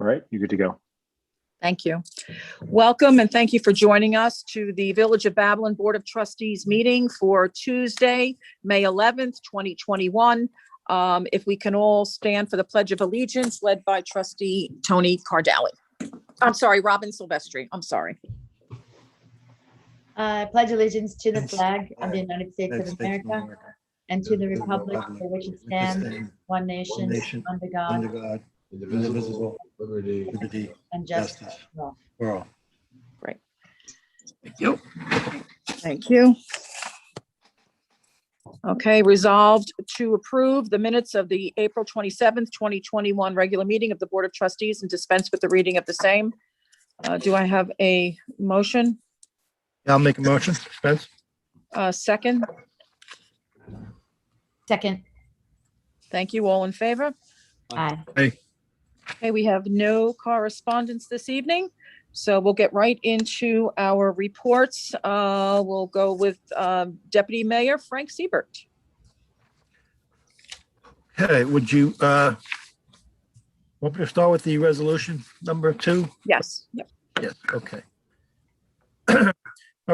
right, you're good to go. Thank you. Welcome and thank you for joining us to the Village of Babylon Board of Trustees meeting for Tuesday, May 11th, 2021. If we can all stand for the Pledge of Allegiance led by Trustee Tony Cardali. I'm sorry, Robin Silvestri. I'm sorry. I pledge allegiance to the flag of the United States of America and to the republic for which it stands, one nation, under God, indivisible, liberty and justice for all. Great. Thank you. Thank you. Okay, resolved to approve the minutes of the April 27th, 2021 regular meeting of the Board of Trustees and dispense with the reading of the same. Do I have a motion? I'll make a motion. Spence? Second? Second. Thank you. All in favor? Aye. Okay, we have no correspondence this evening, so we'll get right into our reports. We'll go with Deputy Mayor Frank Siebert. Okay, would you want me to start with the resolution number 2? Yes. Yep. Yes, okay. I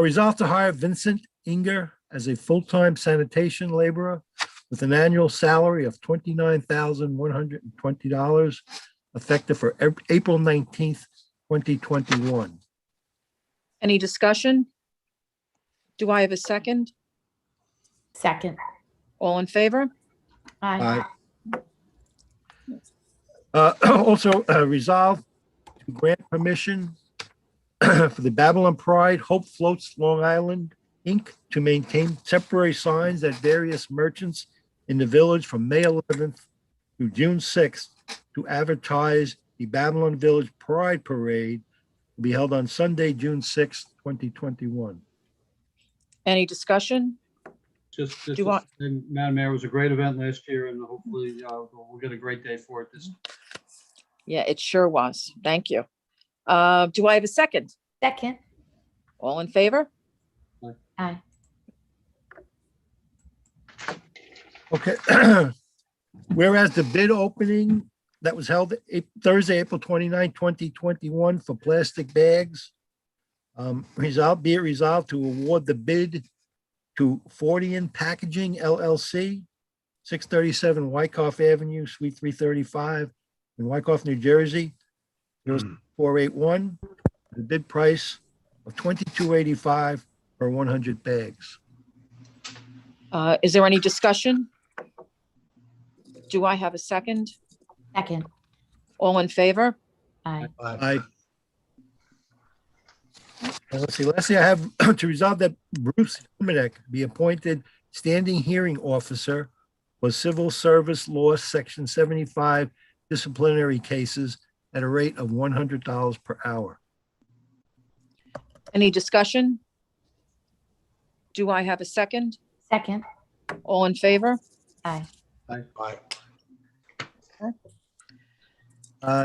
resolve to hire Vincent Inger as a full-time sanitation laborer with an annual salary of $29,120, effective for April 19th, 2021. Any discussion? Do I have a second? Second. All in favor? Aye. Also, resolve to grant permission for the Babylon Pride Hope Floats Long Island, Inc. to maintain temporary signs at various merchants in the village from May 11th through June 6th to advertise the Babylon Village Pride Parade to be held on Sunday, June 6th, 2021. Any discussion? Just, Do you want- and Madam Mayor, it was a great event last year and hopefully we'll get a great day for it this. Yeah, it sure was. Thank you. Do I have a second? Second. All in favor? Aye. Okay. Whereas the bid opening that was held Thursday, April 29, 2021 for plastic bags, be it resolved to award the bid to Fortean Packaging LLC, 637 Wyckoff Avenue, Suite 335 in Wyckoff, New Jersey, 481, the bid price of $22.85 per 100 bags. Is there any discussion? Do I have a second? Second. All in favor? Aye. And let's see, lastly, I have to resolve that Bruce Humanek be appointed standing hearing officer for civil service law, section 75 disciplinary cases at a rate of $100 per hour. Any discussion? Do I have a second? Second. All in favor? Aye.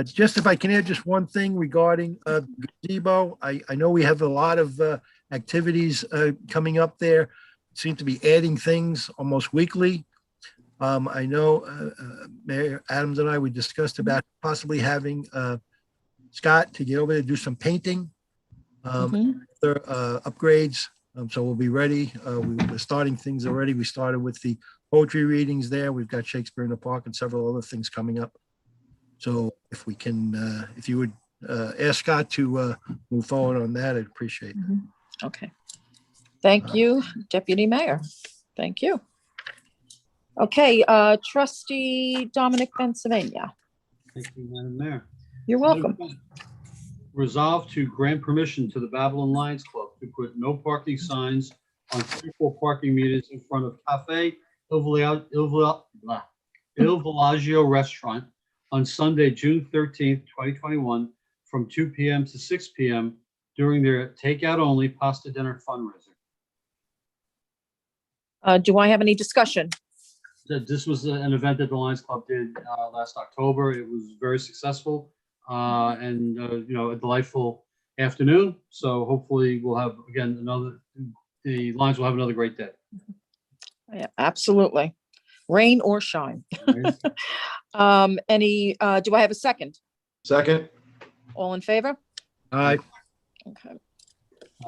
Just if I can add just one thing regarding Gazebo, I know we have a lot of activities coming up there. Seem to be adding things almost weekly. I know Mayor Adams and I, we discussed about possibly having Scott to get over there to do some painting, other upgrades. So we'll be ready. We're starting things already. We started with the poetry readings there. We've got Shakespeare in the Park and several other things coming up. So if we can, if you would ask Scott to move forward on that, I'd appreciate it. Okay. Thank you, Deputy Mayor. Thank you. Okay, Trustee Dominic Pennsylvania. Thank you, Madam Mayor. You're welcome. Resolve to grant permission to the Babylon Lions Club to put no parking signs on 34 parking meters in front of Cafe Il Villaggio Restaurant on Sunday, June 13th, 2021, from 2 p.m. to 6 p.m. during their takeout-only pasta dinner fundraiser. Do I have any discussion? This was an event that the Lions Club did last October. It was very successful and a delightful afternoon. So hopefully we'll have again the Lions will have another great day. Yeah, absolutely. Rain or shine. Do I have a second? Second. All in favor? Aye. Okay.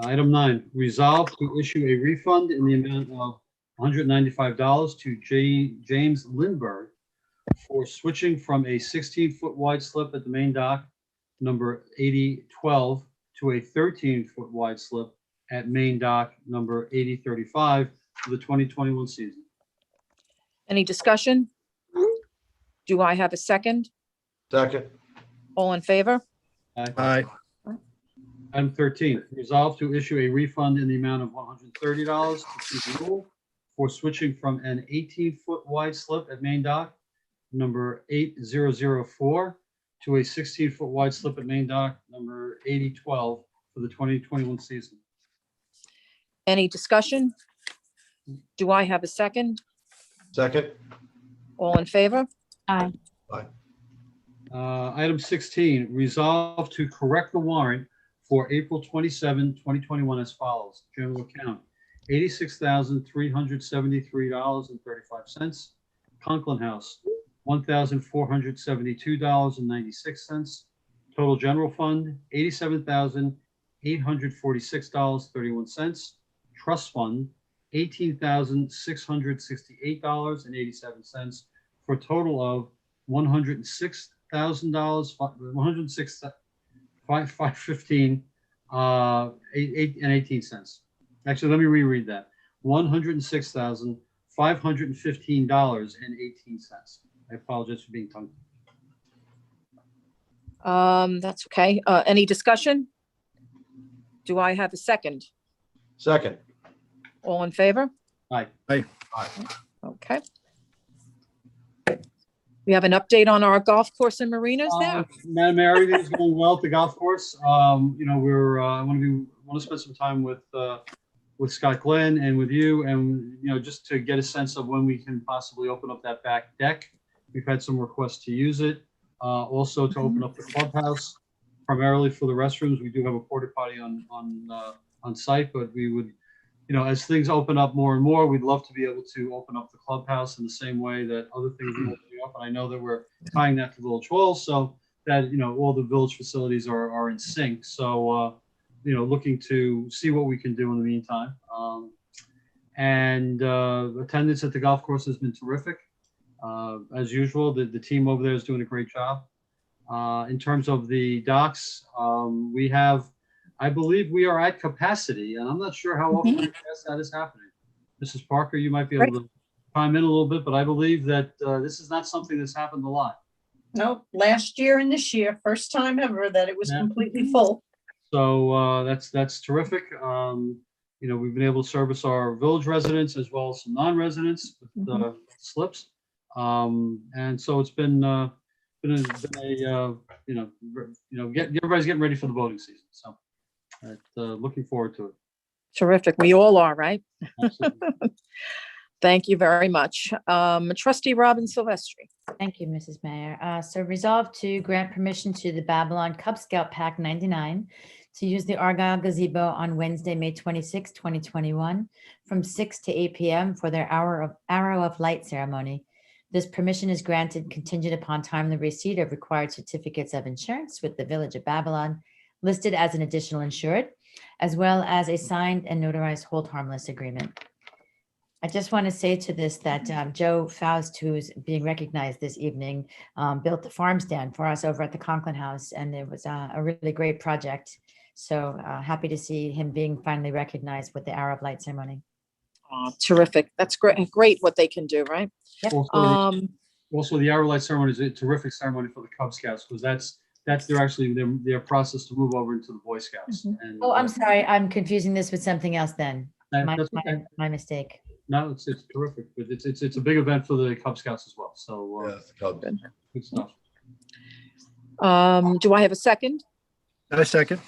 Item 9, resolve to issue a refund in the amount of $195 to James Lindbergh for switching from a 16-foot wide slip at the main dock, number 8012, to a 13-foot wide slip at main dock, number 8035, for the 2021 season. Any discussion? Do I have a second? Second. All in favor? Aye. Item 13, resolve to issue a refund in the amount of $130 to Chief Rule for switching from an 18-foot wide slip at main dock, number 8004, to a 16-foot wide slip at main dock, number 8012, for the 2021 season. Any discussion? Do I have a second? Second. All in favor? Aye. Item 16, resolve to correct the warrant for April 27, 2021 as follows. General account, $86,373.35. Conklin House, $1,472.96. Total general fund, $87,846.31. Trust fund, $18,668.87, for a total of $106,000, $106,515 and 18 cents. Actually, let me reread that. $106,515 and 18 cents. I apologize for being tongue. That's okay. Any discussion? Do I have a second? Second. All in favor? Aye. Aye. Okay. We have an update on our golf course and marinas now. Madam Mayor, everything's going well at the golf course. I want to spend some time with Scott Glenn and with you, and just to get a sense of when we can possibly open up that back deck. We've had some requests to use it, also to open up the clubhouse, primarily for the restrooms. We do have a porta potty on site, but we would, as things open up more and more, we'd love to be able to open up the clubhouse in the same way that other things are opening up. And I know that we're tying that to Village Hall, so that all the village facilities are in sync. So looking to see what we can do in the meantime. Attendance at the golf course has been terrific. As usual, the team over there is doing a great job. In terms of the docks, I believe we are at capacity, and I'm not sure how often that is happening. Mrs. Parker, you might be able to chime in a little bit, but I believe that this is not something that's happened a lot. No, last year and this year, first time ever that it was Yeah. completely full. So that's terrific. We've been able to service our village residents as well as some non-residents with slips. And so it's been everybody's getting ready for the boating season. So looking forward to it. Terrific. We all are, right? Absolutely. Thank you very much. Trustee Robin Silvestri. Thank you, Mrs. Mayor. So resolve to grant permission to the Babylon Cub Scout Pack 99 to use the Argyle Gazebo on Wednesday, May 26, 2021, from 6 to 8 p.m. for their Arrow of Light ceremony. This permission is granted contingent upon timely receipt of required certificates of insurance with the Village of Babylon, listed as an additional insured, as well as a signed and notarized hold harmless agreement. I just want to say to this that Joe Faust, who's being recognized this evening, built the farm stand for us over at the Conklin House, and it was a really great project. So happy to see him being finally recognized with the Arrow of Light ceremony. Terrific. That's great. Great what they can do, right? Yep. Also, the Arrow Light ceremony is a terrific ceremony for the Cub Scouts, because that's their process to move over into the Boy Scouts. And, Oh, I'm sorry. I'm confusing this with something else then. That's okay. My mistake. No, it's terrific, but it's a big event for the Cub Scouts as well. So Yes, Cubs. good stuff. Do I have a second? I second.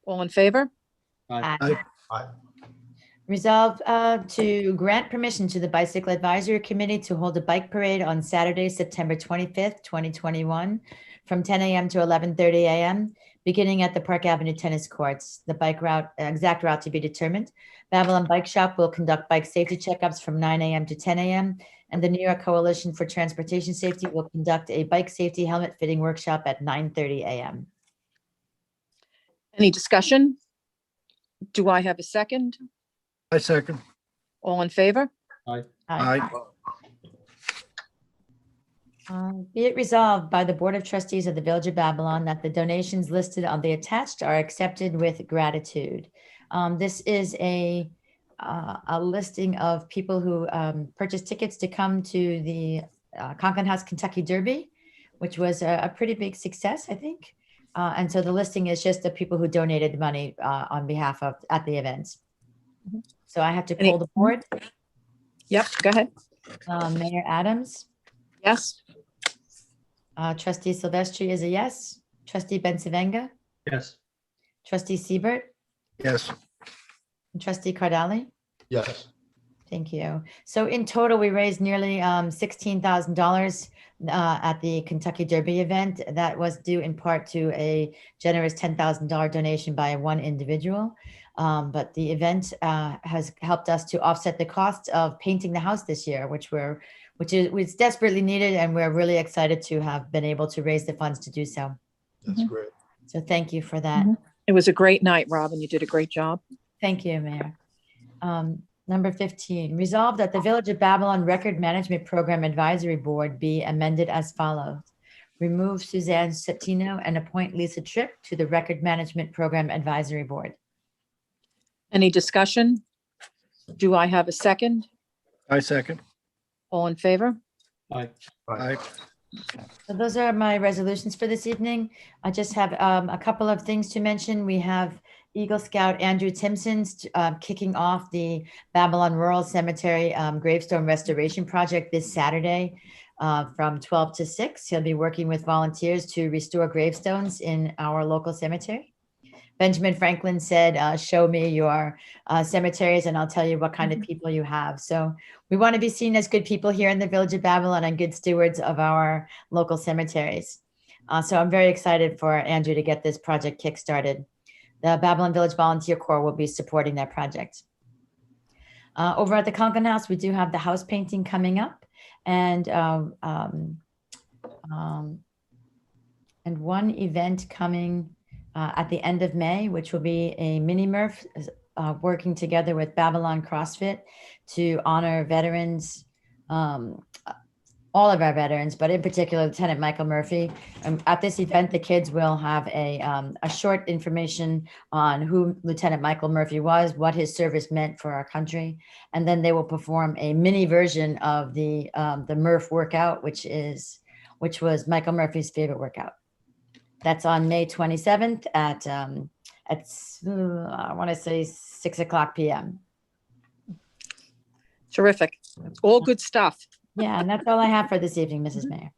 All in favor? Aye. Aye. Resolve to grant permission to the Bicycle Advisory Committee to hold a bike parade on Saturday, September 25th, 2021, from 10 a.m. to 11:30 a.m., beginning at the Park Avenue Tennis Courts. The bike route, exact route to be determined. Babylon Bike Shop will conduct bike safety checkups from 9 a.m. to 10 a.m., and the New York Coalition for Transportation Safety will conduct a bike safety helmet fitting workshop at 9:30 a.m. Any discussion? Do I have a second? I second. All in favor? Aye. Be it resolved by the Board of Trustees of the Village of Babylon that the donations listed on the attached are accepted with gratitude. This is a listing of people who purchased tickets to come to the Conklin House Kentucky Derby, which was a pretty big success, I think. And so the listing is just the people who donated money on behalf of at the events. Mhm. So I have to Any- pull the board. Yep, go ahead. Mayor Adams, Yes. Trustee Silvestri is a yes. Trustee Bensavenga, Yes. Trustee Siebert, Yes. and Trustee Cardali. Yes. Thank you. So in total, we raised nearly $16,000 at the Kentucky Derby event. That was due in part to a generous $10,000 donation by one individual. But the event has helped us to offset the cost of painting the house this year, which is desperately needed, and we're really excited to have been able to raise the funds to do so. That's great. So thank you for that. Mhm. It was a great night, Robin. You did a great job. Thank you, Mayor. Number 15, resolved that the Village of Babylon Record Management Program Advisory Board be amended as follows. Remove Suzanne Settino and appoint Lisa Tripp to the Record Management Program Advisory Board. Any discussion? Do I have a second? I second. All in favor? Aye. Aye. So those are my resolutions for this evening. I just have a couple of things to mention. We have Eagle Scout Andrew Timpson's kicking off the Babylon Rural Cemetery Gravestone Restoration Project this Saturday from 12 to 6. He'll be working with volunteers to restore gravestones in our local cemetery. Benjamin Franklin said, show me your cemeteries and I'll tell you what kind of people you have. So we want to be seen as good people here in the Village of Babylon and good stewards of our local cemeteries. So I'm very excited for Andrew to get this project kickstarted. The Babylon Village Volunteer Corps will be supporting that project. Over at the Conklin House, we do have the house painting coming up, and one event coming at the end of May, which will be a mini Murph working together with Babylon CrossFit to honor veterans, all of our veterans, but in particular, Lieutenant Michael Murphy. At this event, the kids will have a short information on who Lieutenant Michael Murphy was, what his service meant for our country, and then they will perform a mini version of the Murph workout, which was Michael Murphy's favorite workout. That's on May 27th at I want to say 6:00 p.m. Terrific. All good stuff. Yeah, and that's all I have for this evening, Mrs. Mayor.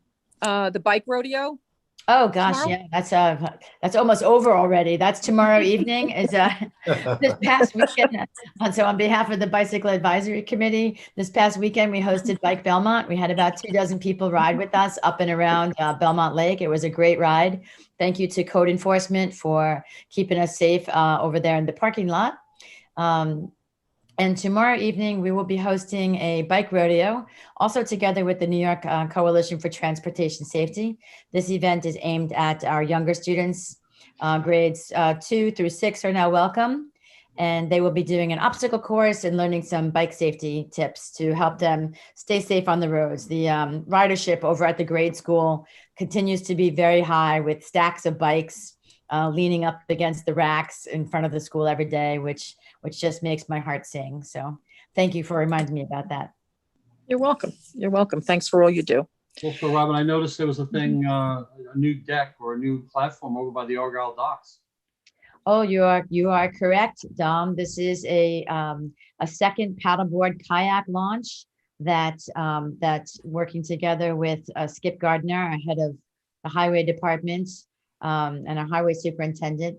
The bike rodeo? Oh gosh, Tomorrow? yeah, that's almost over already. That's tomorrow evening. Is this past weekend. So on behalf of the Bicycle Advisory Committee, this past weekend we hosted Bike Belmont. We had about 24 people ride with us up and around Belmont Lake. It was a great ride. Thank you to code enforcement for keeping us safe over there in the parking lot. And tomorrow evening, we will be hosting a bike rodeo, also together with the New York Coalition for Transportation Safety. This event is aimed at our younger students. Grades 2 through 6 are now welcome. And they will be doing an obstacle course and learning some bike safety tips to help them stay safe on the roads. The ridership over at the grade school continues to be very high, with stacks of bikes leaning up against the racks in front of the school every day, which just makes my heart sing. So thank you for reminding me about that. You're welcome. You're welcome. Thanks for all you do. Also, Robin, I noticed there was a thing, a new deck or a new platform over by the Argyle docks. Oh, you are correct, Dom. This is a second paddleboard kayak launch that's working together with Skip Gardner, our head of the highway department, and our highway superintendent.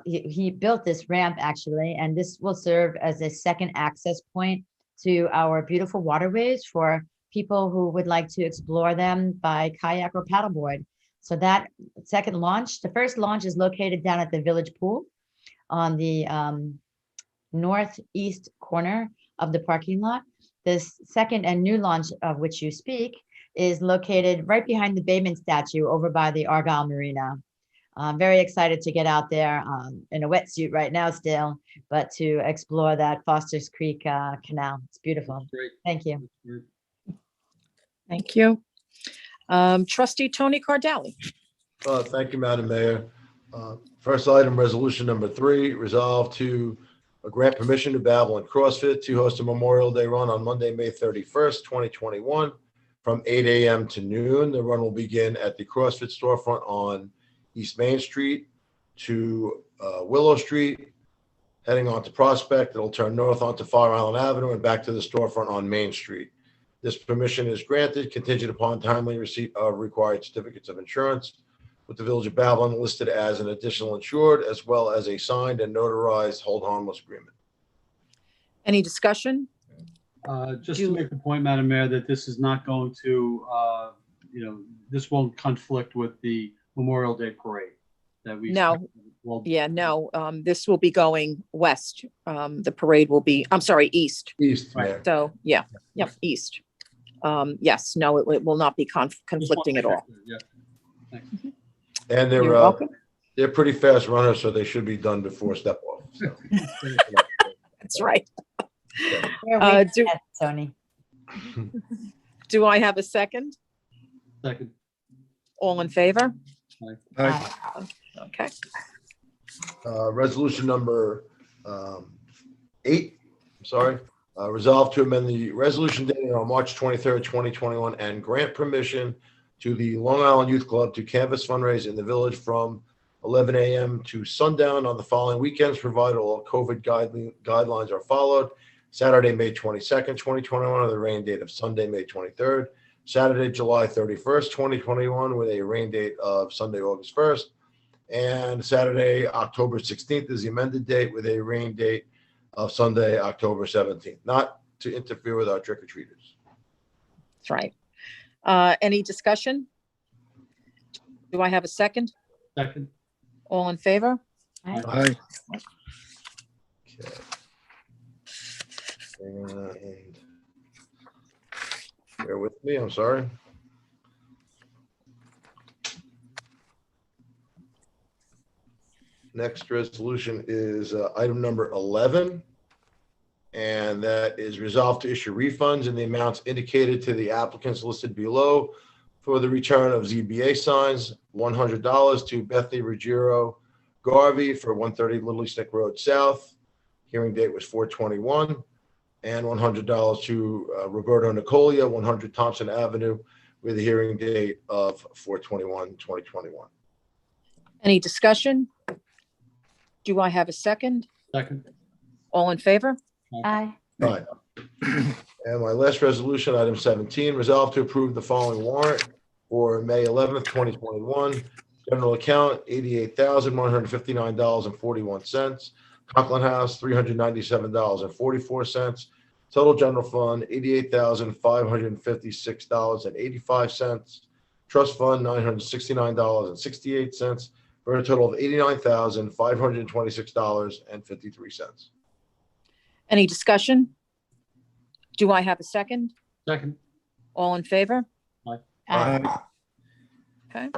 He built this ramp actually, and this will serve as a second access point to our beautiful waterways for people who would like to explore them by kayak or paddleboard. So that second launch, the first launch is located down at the village pool on the northeast corner of the parking lot. This second and new launch of which you speak is located right behind the Bayman statue over by the Argyle Marina. I'm very excited to get out there in a wetsuit right now still, but to explore that Foster's Creek Canal. It's beautiful. Great. Thank you. Great. Thank you. Trustee Tony Cardelli. Thank you, Madam Mayor. First item, resolution number 3, resolve to grant permission to Babel and CrossFit to host a Memorial Day run on Monday, May 31st, 2021, from 8 a.m. to noon. The run will begin at the CrossFit storefront on East Main Street to Willow Street, heading on to Prospect. It'll turn north onto Fire Island Avenue and back to the storefront on Main Street. This permission is granted contingent upon timely receipt of required certificates of insurance, with the Village of Babylon listed as an additional insured, as well as a signed and notarized hold harmless agreement. Any discussion? Just to make the point, Madam Mayor, that this is not going to, this won't conflict with the Memorial Day parade that we. No. Well, Yeah, no, this will be going west. The parade will be, I'm sorry, east. East, Right. Mayor. So, yeah, yep, east. Yes, no, it will not be conflicting at all. Yeah. Thanks. And You're welcome. they're pretty fast runners, so they should be done before step off. So. That's right. We're Uh, waiting do- ahead, Tony. Do I have a second? Second. All in favor? Aye. Okay. Resolution number 8, resolve to amend the resolution dated on March 23rd, 2021, and grant permission to the Long Island Youth Club to canvass fundraise in the village from 11 a.m. to sundown on the following weekends, provided all COVID guidelines are followed. Saturday, May 22nd, 2021, with a rain date of Sunday, May 23rd. Saturday, July 31st, 2021, with a rain date of Sunday, August 1st. And Saturday, October 16th is the amended date with a rain date of Sunday, October 17th, not to interfere with our trick-or-treaters. That's right. Any discussion? Do I have a second? Second. All in favor? Aye. Okay. And bear with me, I'm sorry. Next resolution is item number 11. And that is resolved to issue refunds in the amounts indicated to the applicants listed below for the return of ZBA signs, $100 to Bethany Ruggiero Garvey for 130 Little Stick Road South. Hearing date was 4/21. And $100 to Roberto Nicolia, 100 Thompson Avenue, with a hearing date of 4/21/2021. Any discussion? Do I have a second? Second. All in favor? Aye. All right. And my last resolution, item 17, resolve to approve the following warrant for May 11th, 2021. General account, $88,159.41. Conklin House, $397.44. Total general fund, $88,556.85. Trust fund, $969.68, for a total of $89,526.53. Any discussion? Do I have a second? Second. All in favor? Aye. Okay.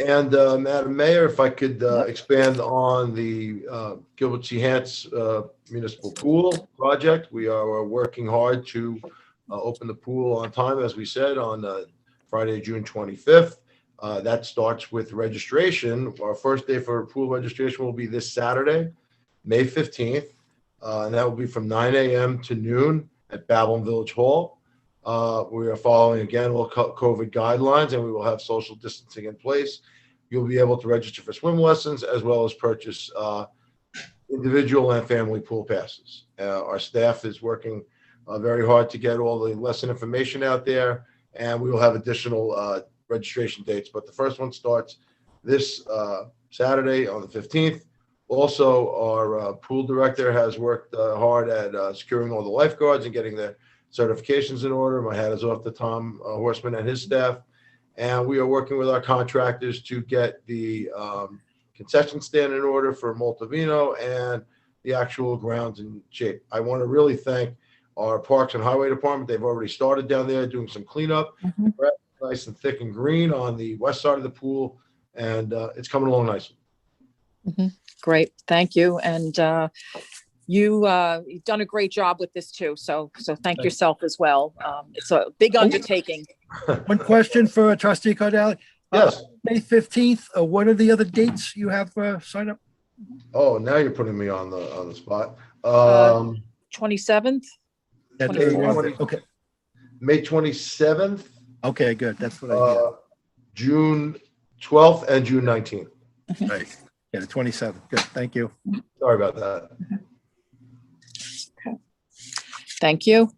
And Madam Mayor, if I could expand on the Gilbert C. Hance Municipal Pool Project. We are working hard to open the pool on time, as we said, on Friday, June 25th. That starts with registration. Our first day for pool registration will be this Saturday, May 15th. And that will be from 9 a.m. to noon at Babylon Village Hall. We are following, again, all COVID guidelines, and we will have social distancing in place. You'll be able to register for swim lessons as well as purchase individual and family pool passes. Our staff is working very hard to get all the lesson information out there, and we will have additional registration dates. But the first one starts this Saturday on the 15th. Also, our pool director has worked hard at securing all the lifeguards and getting the certifications in order. My hat is off to Tom Horseman and his staff. And we are working with our contractors to get the concession stand in order for Moltevino and the actual grounds in shape. I want to really thank our Parks and Highway Department. They've already started down there doing some cleanup. Mhm. Nice and thick and green on the west side of the pool, and it's coming along nicely. Great, thank you. And you've done a great job with this too. So thank yourself as well. It's a big undertaking. One question for Trustee Cardale. Yes. May 15th, what are the other dates you have signed up? Oh, now you're putting me on the spot. 27th? Yeah, 24th. Okay, May 27th, okay, good. That's what I did. June 12th, and June 19th. Right. Yeah, the 27th. Good, thank you. Sorry about that. Thank you.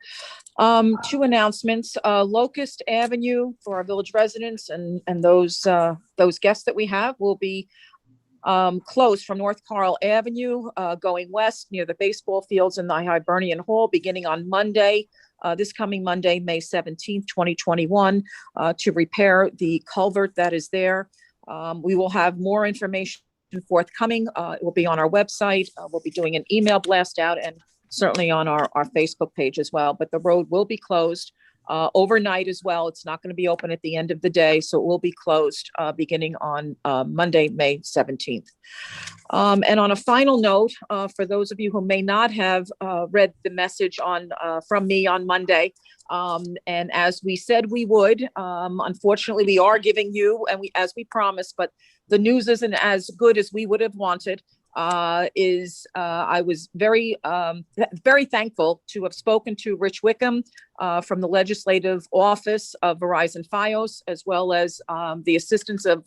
Two announcements, Locust Avenue for our village residents and those guests that we have will be closed from North Carl Avenue, going west near the baseball fields in the Hibernian Hall, beginning on Monday, this coming Monday, May 17th, 2021, to repair the culvert that is there. We will have more information forthcoming. It will be on our website. We'll be doing an email blast out and certainly on our Facebook page as well, but the road will be closed overnight as well. It's not going to be open at the end of the day, so it will be closed beginning on Monday, May 17th. And on a final note, for those of you who may not have read the message from me on Monday, and as we said we would, unfortunately, we are giving you, and as we promised, but the news isn't as good as we would have wanted. I was very thankful to have spoken to Rich Wickham from the legislative office of Verizon Fios, as well as the assistance of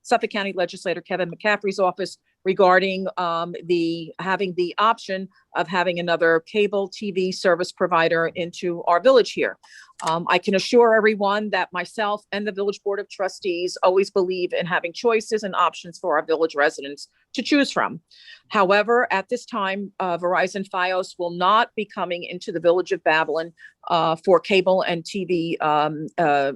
Suffolk County Legislator Kevin McCaffrey's office regarding having the option of having another cable TV service provider into our village here. I can assure everyone that myself and the Village Board of Trustees always believe in having choices and options for our village residents to choose from. However, at this time, Verizon Fios will not be coming into the Village of Babylon for cable and TV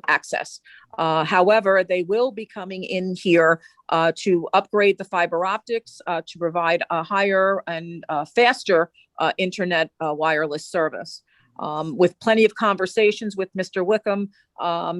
access. However, they will be coming in here to upgrade the fiber optics to provide a higher and faster internet wireless service. With plenty of conversations with Mr. Wickham,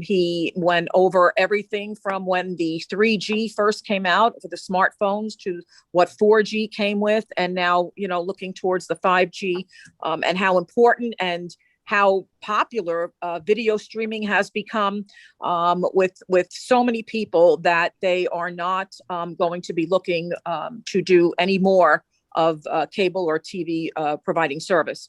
he went over everything from when the 3G first came out for the smartphones to what 4G came with, and now, looking towards the 5G, and how important and how popular video streaming has become with so many people that they are not going to be looking to do any more of cable or TV providing service.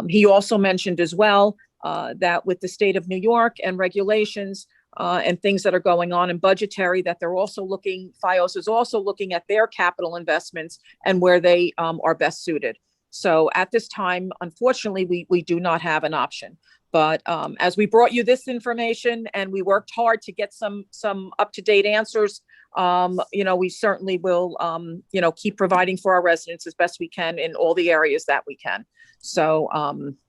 He also mentioned as well that with the state of New York and regulations and things that are going on in budgetary, that Fios is also looking at their capital investments and where they are best suited. So at this time, unfortunately, we do not have an option. But as we brought you this information and we worked hard to get some up-to-date answers, we certainly will, keep providing for our residents as best we can in all the areas that we can. So,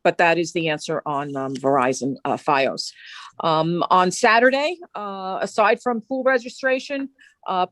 but that is the answer on Verizon Fios. On Saturday, aside from pool registration,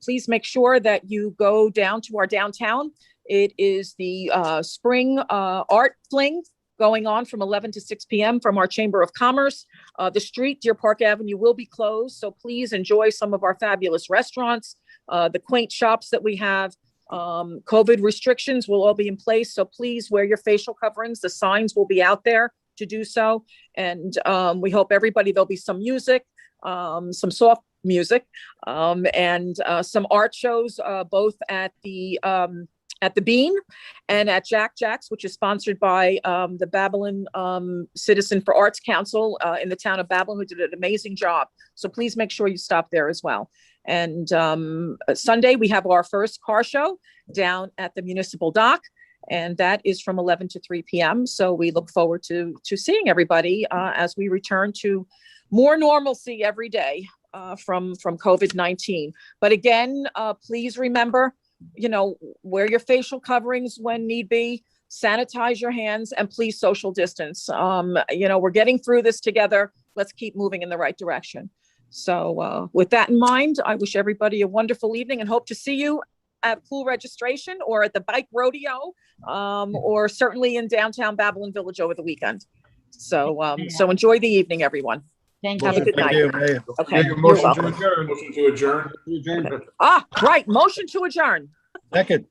please make sure that you go down to our downtown. It is the spring art fling going on from 11 to 6 p.m. from our Chamber of Commerce. The street, Deer Park Avenue, will be closed, so please enjoy some of our fabulous restaurants, the quaint shops that we have. COVID restrictions will all be in place, so please wear your facial coverings. The signs will be out there to do so, and we hope there'll be some music, some soft music, and some art shows, both at the Bean and at Jack's, which is sponsored by the Babylon Citizen for Arts Council in the town of Babylon, who did an amazing job. So please make sure you stop there as well. And Sunday, we have our first car show down at the municipal dock, and that is from 11 to 3 p.m. So we look forward to seeing everybody as we return to more normalcy every day from COVID-19. But again, please remember, wear your facial coverings when need be, sanitize your hands, and please social distance. We're getting through this together. Let's keep moving in the right direction. So with that in mind, I wish everybody a wonderful evening and hope to see you at pool registration or at the bike rodeo, or certainly in downtown Babylon Village over the weekend. So enjoy the evening, everyone. Thank you. Have a good night. Mayor. Okay. Your You're motion to welcome. adjourn. Motion to adjourn. Right. Motion to adjourn. Second.